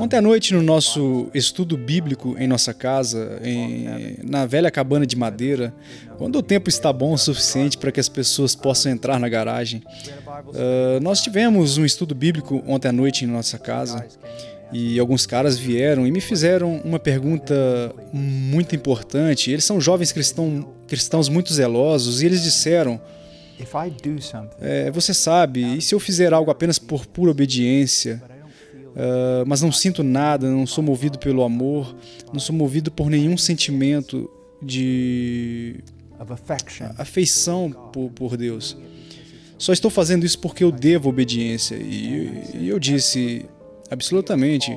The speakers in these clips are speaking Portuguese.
Ontem à noite, no nosso estudo bíblico em nossa casa, na velha cabana de madeira, quando o tempo está bom o suficiente para que as pessoas possam entrar na garagem, nós tivemos um estudo bíblico ontem à noite em nossa casa e alguns caras vieram e me fizeram uma pergunta muito importante. Eles são jovens cristãos muito zelosos e eles disseram: você sabe, e se eu fizer algo apenas por pura obediência, mas não sinto nada, não sou movido pelo amor, não sou movido por nenhum sentimento de afeição por Deus. Só estou fazendo isso porque eu devo obediência. E eu disse, absolutamente,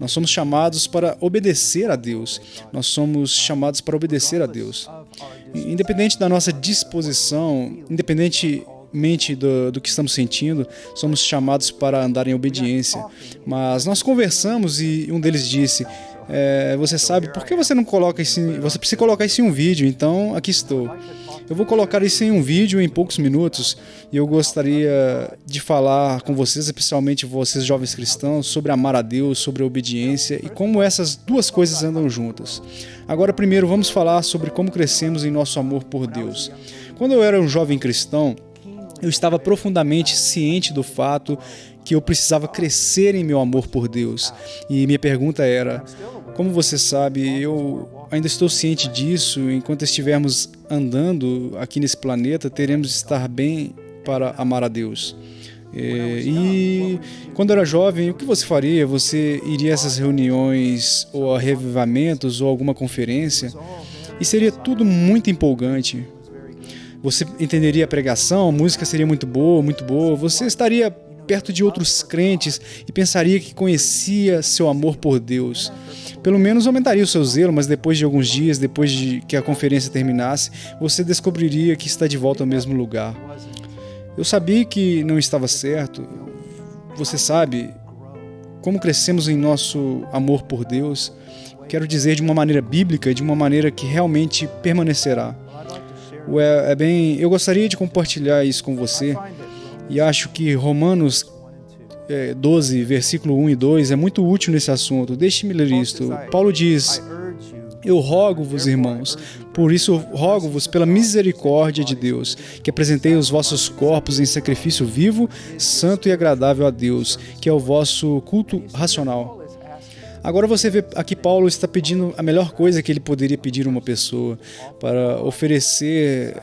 nós somos chamados para obedecer a Deus. Nós somos chamados para obedecer a Deus. Independente da nossa disposição, independentemente do que estamos sentindo, somos chamados para andar em obediência. Mas nós conversamos e um deles disse: você sabe, por que você não coloca isso? Você precisa colocar isso em um vídeo, então aqui estou. Eu vou colocar isso em um vídeo em poucos minutos e eu gostaria de falar com vocês, especialmente vocês jovens cristãos, sobre amar a Deus, sobre a obediência e como essas duas coisas andam juntas. Agora, primeiro, vamos falar sobre como crescemos em nosso amor por Deus. Quando eu era um jovem cristão, eu estava profundamente ciente do fato que eu precisava crescer em meu amor por Deus. E minha pergunta era: como você sabe, eu ainda estou ciente disso. Enquanto estivermos andando aqui nesse planeta, teremos de estar bem para amar a Deus. E quando eu era jovem, o que você faria? Você iria a essas reuniões ou a revivamentos ou alguma conferência e seria tudo muito empolgante. Você entenderia a pregação, a música seria muito boa, você estaria perto de outros crentes e pensaria que conhecia seu amor por Deus. Pelo menos aumentaria o seu zelo, mas depois de alguns dias, depois de que a conferência terminasse, você descobriria que está de volta ao mesmo lugar. Eu sabia que não estava certo. Você sabe como crescemos em nosso amor por Deus? Quero dizer, de uma maneira bíblica, de uma maneira que realmente permanecerá. Eu gostaria de compartilhar isso com você e acho que Romanos 12, versículo 1 e 2 é muito útil nesse assunto. Deixe-me ler isto. Paulo diz: eu rogo-vos, irmãos, por isso rogo-vos pela misericórdia de Deus, que apresentei os vossos corpos em sacrifício vivo, santo e agradável a Deus, que é o vosso culto racional. Agora você vê aqui Paulo está pedindo a melhor coisa que ele poderia pedir a uma pessoa, para oferecer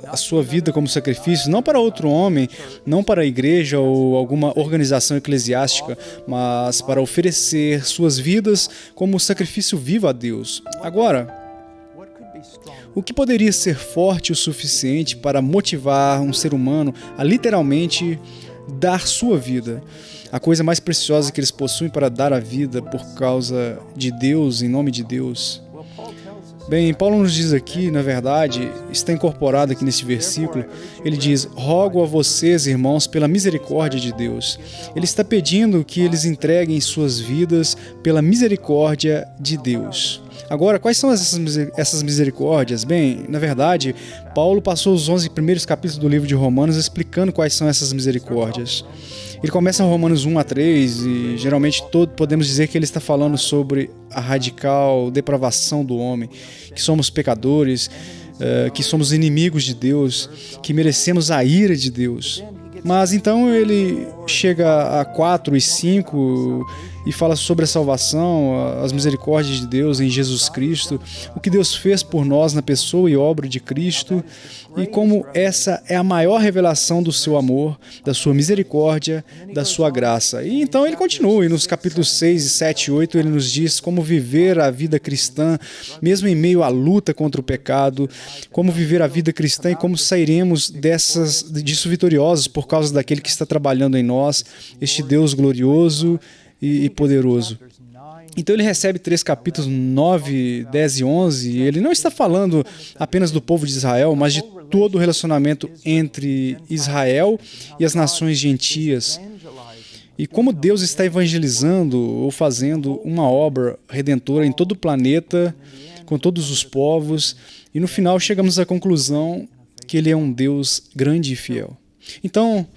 a sua vida como sacrifício, não para outro homem, não para a igreja ou alguma organização eclesiástica, mas para oferecer suas vidas como sacrifício vivo a Deus. Agora, o que poderia ser forte o suficiente para motivar um ser humano a literalmente dar sua vida? A coisa mais preciosa que eles possuem para dar a vida por causa de Deus, em nome de Deus. Bem, Paulo nos diz aqui, na verdade, está incorporado aqui neste versículo, ele diz: rogo a vocês, irmãos, pela misericórdia de Deus. Ele está pedindo que eles entreguem suas vidas pela misericórdia de Deus. Agora, quais são essas misericórdias? Bem, na verdade, Paulo passou os 11 primeiros capítulos do livro de Romanos explicando quais são essas misericórdias. Ele começa em Romanos 1 a 3 e geralmente podemos dizer que ele está falando sobre a radical depravação do homem, que somos pecadores, que somos inimigos de Deus, que merecemos a ira de Deus. Mas então ele chega a 4 e 5 e fala sobre a salvação, as misericórdias de Deus em Jesus Cristo, o que Deus fez por nós na pessoa e obra de Cristo, e como essa é a maior revelação do seu amor, da sua misericórdia, da sua graça. E então ele continua, e nos capítulos 6, 7 e 8 ele nos diz como viver a vida cristã, mesmo em meio à luta contra o pecado, como viver a vida cristã e como sairemos disso vitoriosos por causa daquele que está trabalhando em nós, este Deus glorioso e poderoso. Então ele recebe 3 capítulos, 9, 10 e 11, e ele não está falando apenas do povo de Israel, mas de todo o relacionamento entre Israel e as nações gentias. E como Deus está evangelizando ou fazendo uma obra redentora em todo o planeta, com todos os povos, e no final chegamos à conclusão que Ele é um Deus grande e fiel. Então,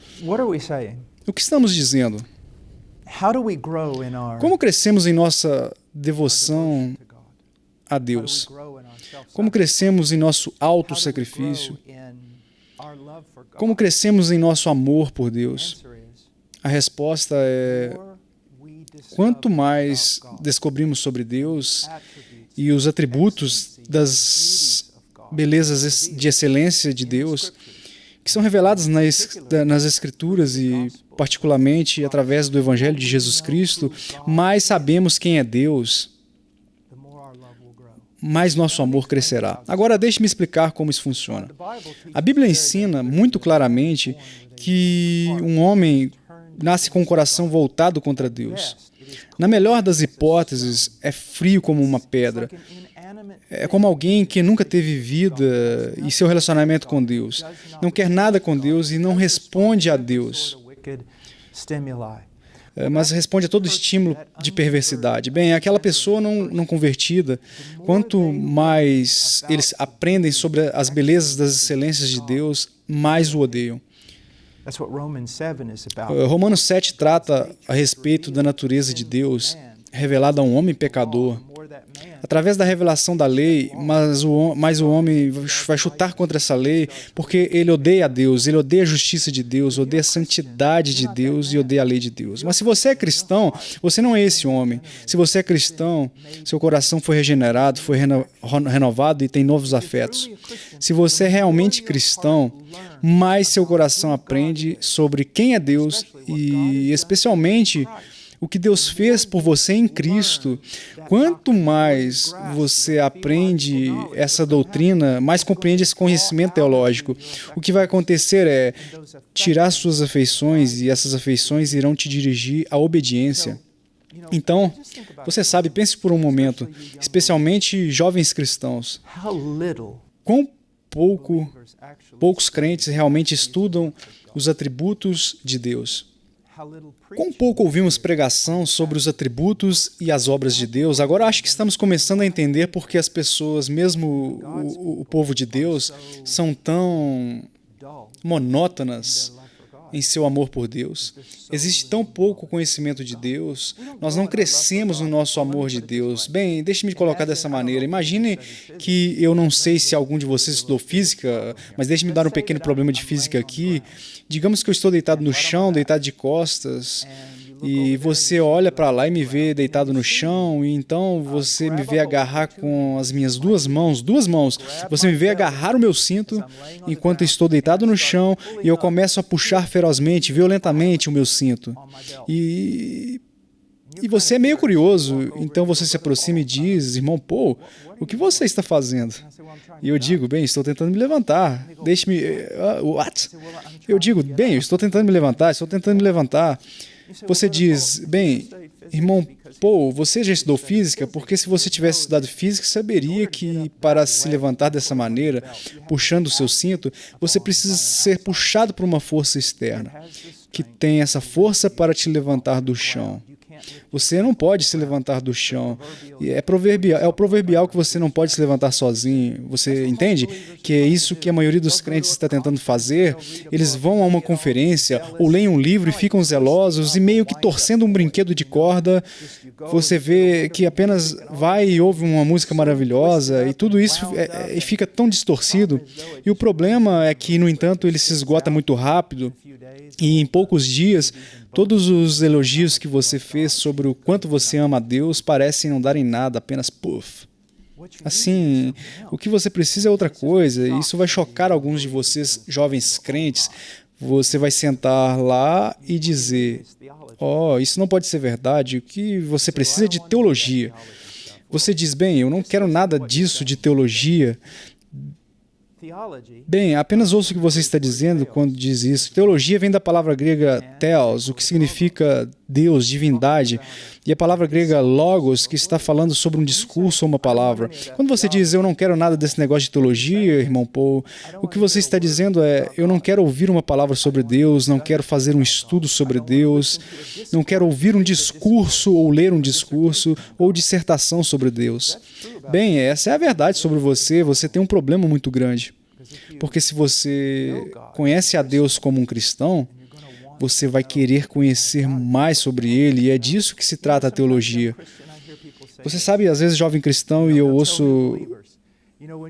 o que estamos dizendo? Como crescemos em nossa devoção a Deus? Como crescemos em nosso auto-sacrifício? Como crescemos em nosso amor por Deus? A resposta é: quanto mais descobrimos sobre Deus e os atributos das belezas de excelência de Deus, que são reveladas nas Escrituras e particularmente através do Evangelho de Jesus Cristo, mais sabemos quem é Deus, mais nosso amor crescerá. Agora, deixe-me explicar como isso funciona. A Bíblia ensina muito claramente que um homem nasce com o coração voltado contra Deus. Na melhor das hipóteses, é frio como uma pedra. É como alguém que nunca teve vida e seu relacionamento com Deus. Não quer nada com Deus e não responde a Deus, mas responde a todo estímulo de perversidade. Bem, aquela pessoa não convertida, quanto mais eles aprendem sobre as belezas das excelências de Deus, mais o odeiam. Romanos 7 trata a respeito da natureza de Deus, revelada a um homem pecador. Através da revelação da lei, mas o homem vai chutar contra essa lei porque ele odeia a Deus, ele odeia a justiça de Deus, odeia a santidade de Deus e odeia a lei de Deus. Mas se você é cristão, você não é esse homem. Se você é cristão, seu coração foi regenerado, foi renovado e tem novos afetos. Se você é realmente cristão, mais seu coração aprende sobre quem é Deus e especialmente o que Deus fez por você em Cristo. Quanto mais você aprende essa doutrina, mais compreende esse conhecimento teológico. O que vai acontecer é tirar suas afeições, e essas afeições irão te dirigir à obediência. Então, você sabe, pense por um momento, especialmente jovens cristãos, quão poucos crentes realmente estudam os atributos de Deus. Quão pouco ouvimos pregação sobre os atributos e as obras de Deus. Agora acho que estamos começando a entender porque as pessoas, mesmo o povo de Deus, são tão monótonas em seu amor por Deus. Existe tão pouco conhecimento de Deus, nós não crescemos no nosso amor de Deus. Bem, deixe-me colocar dessa maneira. Imagine que eu não sei se algum de vocês estudou física, mas deixe-me dar um pequeno problema de física aqui. Digamos que eu estou deitado no chão, deitado de costas, e você olha para lá e me vê deitado no chão, e então você me vê agarrar com as minhas duas mãos, você me vê agarrar o meu cinto enquanto estou deitado no chão e eu começo a puxar ferozmente, violentamente o meu cinto. E você é meio curioso, então você se aproxima e diz: irmão Paul, o que você está fazendo? E eu digo: bem, estou tentando me levantar. Deixe-me... what? Eu digo: bem, eu estou tentando me levantar. Você diz: bem, irmão Paul, você já estudou física? Porque se você tivesse estudado física, saberia que para se levantar dessa maneira, puxando o seu cinto, você precisa ser puxado por uma força externa, que tem essa força para te levantar do chão. Você não pode se levantar do chão. É o proverbial que você não pode se levantar sozinho. Você entende? Que é isso que a maioria dos crentes está tentando fazer. Eles vão a uma conferência ou leem um livro e ficam zelosos e meio que torcendo um brinquedo de corda. Você vê que apenas vai e ouve uma música maravilhosa e tudo isso fica tão distorcido. E o problema é que, no entanto, ele se esgota muito rápido e em poucos dias todos os elogios que você fez sobre o quanto você ama a Deus parecem não dar em nada, apenas puff. Assim, o que você precisa é outra coisa, e isso vai chocar alguns de vocês, jovens crentes. Você vai sentar lá e dizer: oh, isso não pode ser verdade, o que você precisa é de teologia. Você diz: bem, eu não quero nada disso de teologia. Bem, apenas ouço o que você está dizendo quando diz isso. Teologia vem da palavra grega theos, o que significa Deus, divindade, e a palavra grega logos, que está falando sobre um discurso ou uma palavra. Quando você diz: eu não quero nada desse negócio de teologia, irmão Paul, o que você está dizendo é: eu não quero ouvir uma palavra sobre Deus, não quero fazer um estudo sobre Deus, não quero ouvir um discurso ou ler um discurso ou dissertação sobre Deus. Bem, essa é a verdade sobre você. Você tem um problema muito grande. Porque se você conhece a Deus como um cristão, você vai querer conhecer mais sobre ele, e é disso que se trata a teologia. Você sabe, às vezes, jovem cristão, e eu ouço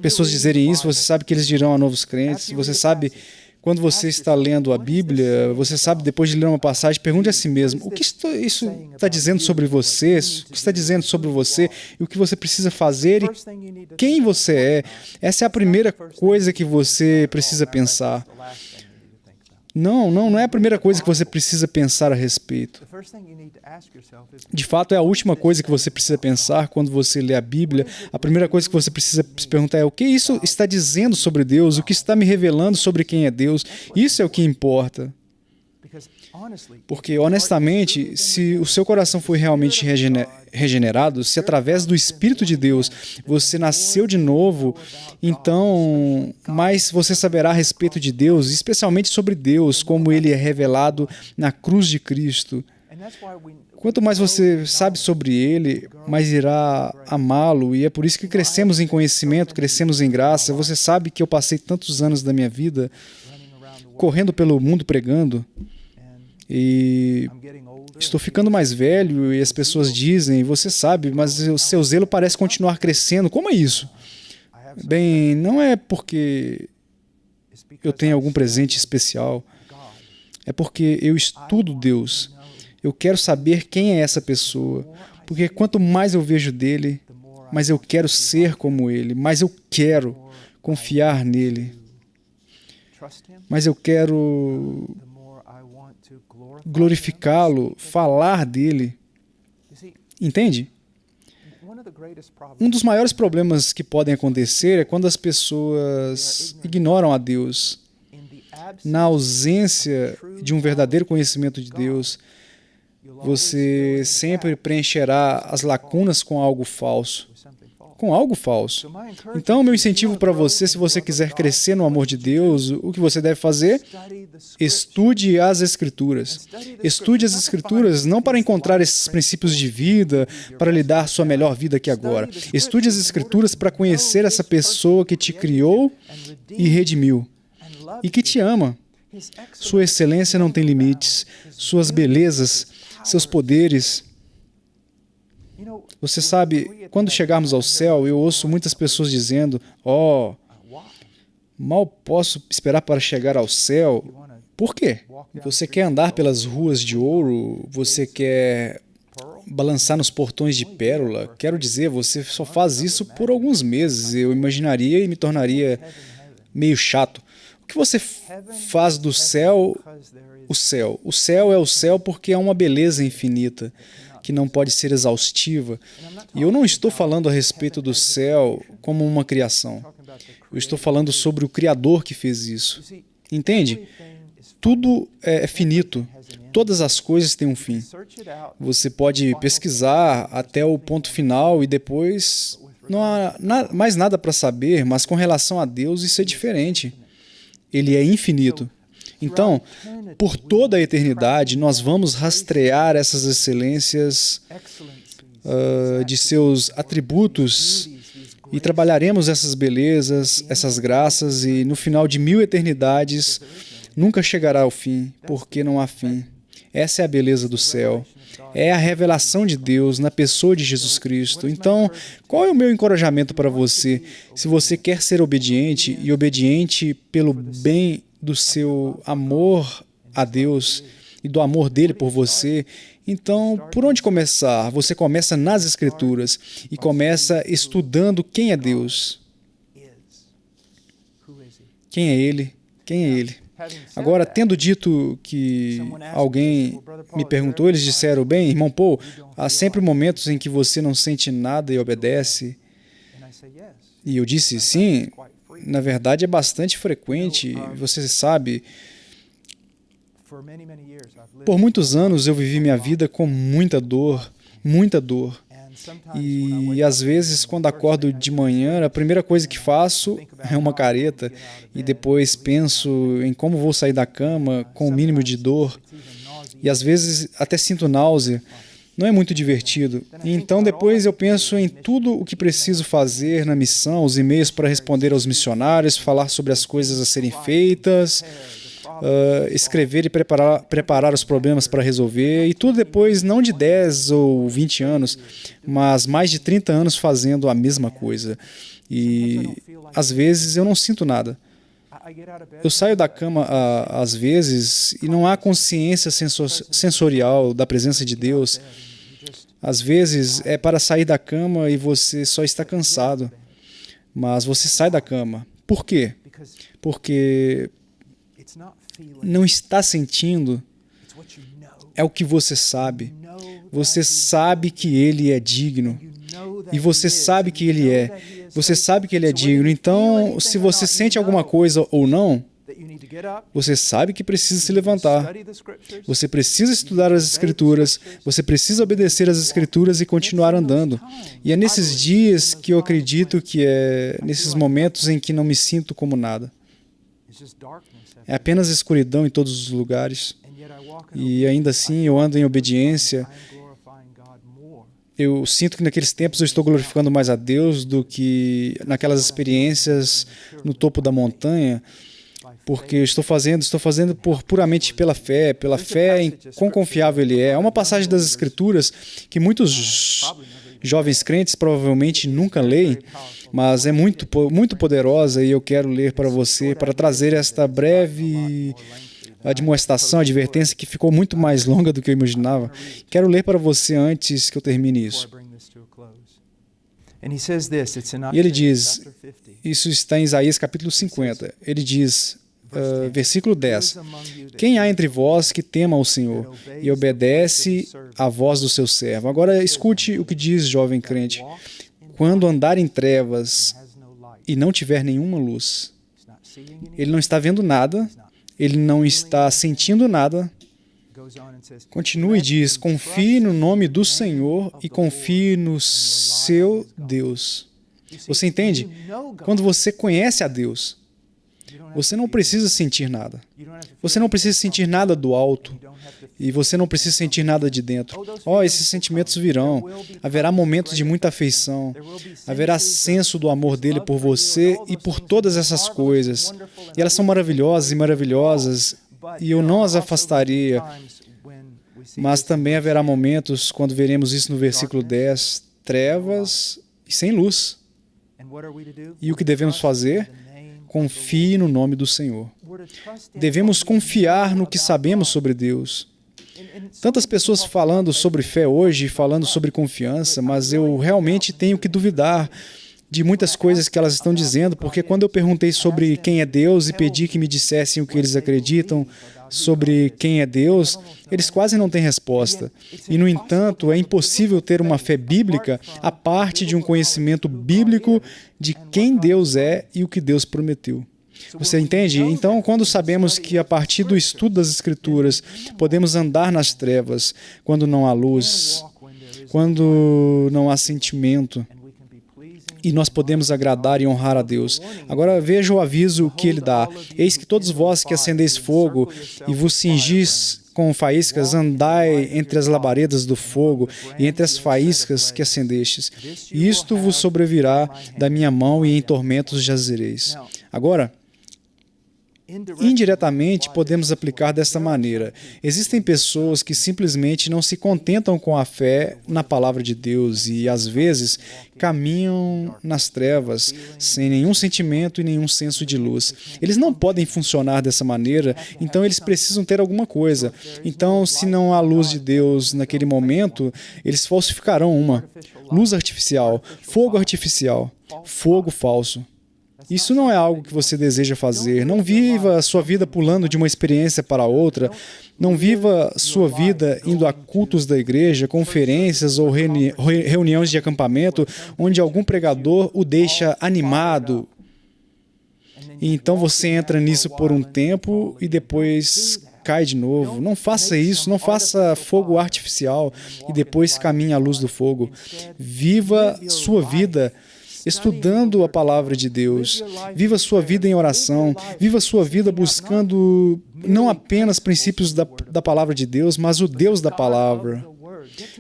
pessoas dizerem isso, você sabe que eles dirão a novos crentes, você sabe, quando você está lendo a Bíblia, você sabe, depois de ler uma passagem, pergunte a si mesmo, o que isso está dizendo sobre você, o que está dizendo sobre você, e o que você precisa fazer, e quem você é. Essa é a primeira coisa que você precisa pensar. Não é a primeira coisa que você precisa pensar a respeito. De fato, é a última coisa que você precisa pensar quando você lê a Bíblia. A primeira coisa que você precisa se perguntar é: o que isso está dizendo sobre Deus? O que está me revelando sobre quem é Deus? Isso é o que importa. Porque, honestamente, se o seu coração foi realmente regenerado, se através do Espírito de Deus você nasceu de novo, então mais você saberá a respeito de Deus, especialmente sobre Deus, como Ele é revelado na cruz de Cristo. Quanto mais você sabe sobre Ele, mais irá amá-lo, e é por isso que crescemos em conhecimento, crescemos em graça. Você sabe que eu passei tantos anos da minha vida correndo pelo mundo pregando, e estou ficando mais velho, e as pessoas dizem, você sabe, mas o seu zelo parece continuar crescendo. Como é isso? Bem, não é porque eu tenho algum presente especial, é porque eu estudo Deus. Eu quero saber quem é essa pessoa, porque quanto mais eu vejo dele, mais eu quero ser como ele, mais eu quero confiar nele, mais eu quero glorificá-lo, falar dele. Entende? Um dos maiores problemas que podem acontecer é quando as pessoas ignoram a Deus. Na ausência de um verdadeiro conhecimento de Deus, você sempre preencherá as lacunas com algo falso. Com algo falso. Então, meu incentivo para você, se você quiser crescer no amor de Deus, o que você deve fazer? Estude as Escrituras. Estude as Escrituras não para encontrar esses princípios de vida, para lhe dar sua melhor vida aqui agora. Estude as Escrituras para conhecer essa pessoa que te criou e redimiu, e que te ama. Sua excelência não tem limites, suas belezas, seus poderes. Você sabe, quando chegarmos ao céu, eu ouço muitas pessoas dizendo: "Oh, mal posso esperar para chegar ao céu." Por quê? Você quer andar pelas ruas de ouro? Você quer balançar nos portões de pérola? Quero dizer, você só faz isso por alguns meses. Eu imaginaria e me tornaria meio chato. O que você faz do céu o céu? O céu é o céu porque é uma beleza infinita, que não pode ser exaustiva. E eu não estou falando a respeito do céu como uma criação. Eu estou falando sobre o Criador que fez isso. Entende? Tudo é finito. Todas as coisas têm um fim. Você pode pesquisar até o ponto final e depois não há mais nada para saber, mas com relação a Deus isso é diferente. Ele é infinito. Então, por toda a eternidade, nós vamos rastrear essas excelências de seus atributos e trabalharemos essas belezas, essas graças, e no final de 1000 eternidades nunca chegará ao fim, porque não há fim. Essa é a beleza do céu. É a revelação de Deus na pessoa de Jesus Cristo. Então, qual é o meu encorajamento para você? Se você quer ser obediente, e obediente pelo bem do seu amor a Deus e do amor dele por você, então, por onde começar? Você começa nas Escrituras e começa estudando quem é Deus. Quem é Ele? Quem é Ele? Agora, tendo dito que alguém me perguntou, eles disseram: bem, irmão Paul, há sempre momentos em que você não sente nada e obedece. E eu disse: sim, na verdade é bastante frequente. Você sabe, por muitos anos eu vivi minha vida com muita dor, muita dor. E às vezes, quando acordo de manhã, a primeira coisa que faço é uma careta e depois penso em como vou sair da cama com o mínimo de dor. E às vezes até sinto náusea. Não é muito divertido. E então depois eu penso em tudo o que preciso fazer na missão, os e-mails para responder aos missionários, falar sobre as coisas a serem feitas, escrever e preparar os problemas para resolver, e tudo depois não de 10 ou 20 anos, mas mais de 30 anos fazendo a mesma coisa. E às vezes eu não sinto nada. Eu saio da cama às vezes e não há consciência sensorial da presença de Deus. Às vezes é para sair da cama e você só está cansado, mas você sai da cama. Por quê? Porque não está sentindo, é o que você sabe. Você sabe que Ele é digno. E você sabe que Ele é. Você sabe que Ele é digno. Então, se você sente alguma coisa ou não, você sabe que precisa se levantar. Você precisa estudar as Escrituras. Você precisa obedecer às Escrituras e continuar andando. E é nesses dias que eu acredito que é nesses momentos em que não me sinto como nada. É apenas escuridão em todos os lugares. E ainda assim eu ando em obediência. Eu sinto que naqueles tempos eu estou glorificando mais a Deus do que naquelas experiências no topo da montanha, porque eu estou fazendo puramente pela fé em quão confiável Ele é. Há uma passagem das Escrituras que muitos jovens crentes provavelmente nunca leem, mas é muito poderosa e eu quero ler para você, para trazer esta breve admoestação, advertência que ficou muito mais longa do que eu imaginava. Quero ler para você antes que eu termine isso. E ele diz, isso está em Isaías capítulo 50, ele diz, versículo 10, quem há entre vós que tema ao Senhor e obedece à voz do seu servo? Agora escute o que diz, jovem crente. Quando andar em trevas e não tiver nenhuma luz, ele não está vendo nada, ele não está sentindo nada. Continua e diz, confie no nome do Senhor e confie no seu Deus. Você entende? Quando você conhece a Deus, você não precisa sentir nada. Você não precisa sentir nada do alto. E você não precisa sentir nada de dentro. Esses sentimentos virão. Haverá momentos de muita afeição. Haverá senso do amor dele por você e por todas essas coisas. E elas são maravilhosas e maravilhosas, e eu não as afastaria. Mas também haverá momentos, quando veremos isso no versículo 10, trevas e sem luz. E o que devemos fazer? Confie no nome do Senhor. Devemos confiar no que sabemos sobre Deus. Tantas pessoas falando sobre fé hoje, falando sobre confiança, mas eu realmente tenho que duvidar de muitas coisas que elas estão dizendo, porque quando eu perguntei sobre quem é Deus e pedi que me dissessem o que eles acreditam sobre quem é Deus, eles quase não têm resposta. E, no entanto, é impossível ter uma fé bíblica a parte de um conhecimento bíblico de quem Deus é e o que Deus prometeu. Você entende? Então, quando sabemos que a partir do estudo das Escrituras podemos andar nas trevas, quando não há luz, quando não há sentimento, e nós podemos agradar e honrar a Deus. Agora veja o aviso que ele dá. Eis que todos vós que acendeis fogo e vos cingis com faíscas, andai entre as labaredas do fogo e entre as faíscas que acendestes. E isto vos sobrevirá da minha mão e em tormentos jazereis. Agora, indiretamente, podemos aplicar desta maneira. Existem pessoas que simplesmente não se contentam com a fé na palavra de Deus e, às vezes, caminham nas trevas, sem nenhum sentimento e nenhum senso de luz. Eles não podem funcionar dessa maneira, então eles precisam ter alguma coisa. Então, se não há luz de Deus naquele momento, eles falsificarão uma. Luz artificial, fogo falso. Isso não é algo que você deseja fazer. Não viva a sua vida pulando de uma experiência para outra. Não viva sua vida indo a cultos da igreja, conferências ou reuniões de acampamento, onde algum pregador o deixa animado. E então você entra nisso por um tempo e depois cai de novo. Não faça isso, não faça fogo artificial e depois caminhe à luz do fogo. Viva sua vida estudando a palavra de Deus. Viva sua vida em oração. Viva sua vida buscando não apenas princípios da palavra de Deus, mas o Deus da palavra.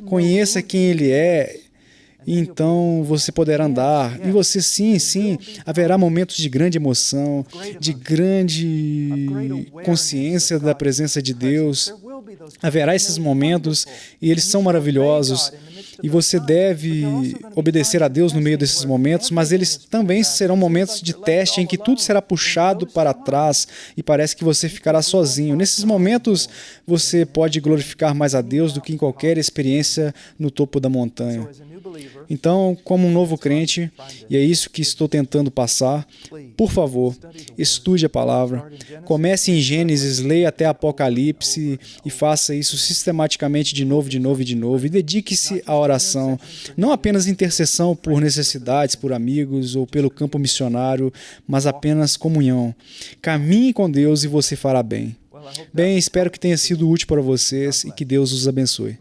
Conheça quem Ele é E então você poderá andar, e você sim, haverá momentos de grande emoção, de grande consciência da presença de Deus. Haverá esses momentos e eles são maravilhosos e você deve obedecer a Deus no meio desses momentos, mas eles também serão momentos de teste em que tudo será puxado para trás e parece que você ficará sozinho. Nesses momentos, você pode glorificar mais a Deus do que em qualquer experiência no topo da montanha. Então, como um novo crente, e é isso que estou tentando passar, por favor, estude a palavra. Comece em Gênesis, leia até Apocalipse e faça isso sistematicamente de novo. E dedique-se à oração, não apenas intercessão por necessidades, por amigos ou pelo campo missionário, mas apenas comunhão. Caminhe com Deus e você fará bem. Bem, espero que tenha sido útil para vocês e que Deus os abençoe.